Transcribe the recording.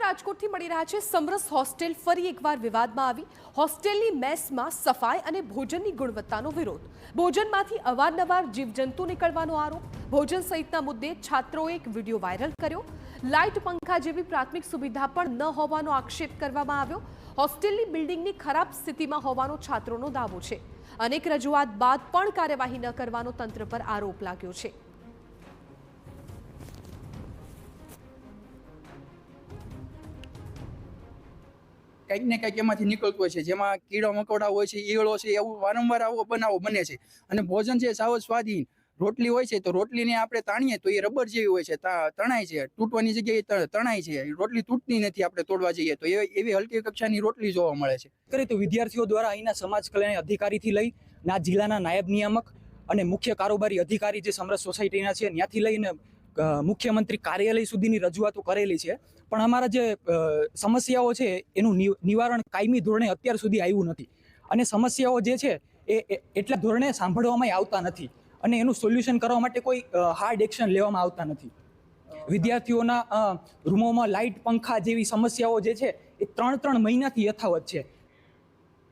રાજકોટથી મળી રહ્યા છે સમરસ હોસ્ટેલ ફરી એકવાર વિવાદમાં આવી। હોસ્ટેલની મેસમાં સફાઈ અને ભોજનની ગુણવત્તાનો વિરોધ। ભોજનમાંથી અવારનવાર જીવજંતુ નીકળવાનો આરોપ। ભોજન સહિતના મુદ્દે છાત્રોએ એક વિડિયો વાયરલ કર્યો। લાઇટ પંખા જેવી પ્રાથમિક સુવિધા પણ ન હોવાનો આક્ષેપ કરવામાં આવ્યો। હોસ્ટેલની બિલ્ડિંગની ખરાબ સ્થિતિમાં હોવાનો છાત્રોનો દાવો છે। અનેક રજૂઆત બાદ પણ કાર્યવાહી ન કરવાનો તંત્ર પર આરોપ લાગ્યો છે। કંઈક ને કંઈક એમાંથી નીકળતું હોય છે, જેમાં કીડા મકોડા હોય છે, ઈયળો છે, એવું વારંવાર આવો બનાવો બને છે। અને ભોજન છે સાવ સ્વાદહીન। રોટલી હોય છે તો રોટલીને આપણે તાણીએ તો એ રબર જેવી હોય છે, તણાય છે, તૂટવાની જગ્યાએ તણાય છે। રોટલી તૂટતી નથી, આપણે તોડવા જઈએ તો એવી હલકી કક્ષાની રોટલી જોવા મળે છે। કરી તો વિદ્યાર્થીઓ દ્વારા અહીંના સમાજ કલ્યાણ અધિકારીથી લઈ ના જિલ્લાના નાયબ નિયામક અને મુખ્ય કારોબારી અધિકારી જે સમરસ સોસાયટીના છે ત્યાંથી લઈને મુખ્યમંત્રી કાર્યાલય સુધીની રજૂઆતો કરેલી છે, પણ અમારા જે સમસ્યાઓ છે એનું નિવારણ કાયમી ધોરણે અત્યાર સુધી આવ્યું નથી। અને સમસ્યાઓ જે છે એ એટલા ધોરણે સાંભળવામાં આવતા નથી અને એનું સોલ્યુશન કરવા માટે કોઈ હાર્ડ એક્શન લેવામાં આવતા નથી। વિદ્યાર્થીઓના રૂમોમાં લાઇટ પંખા જેવી સમસ્યાઓ જે છે એ 3 મહિનાથી યથાવત છે।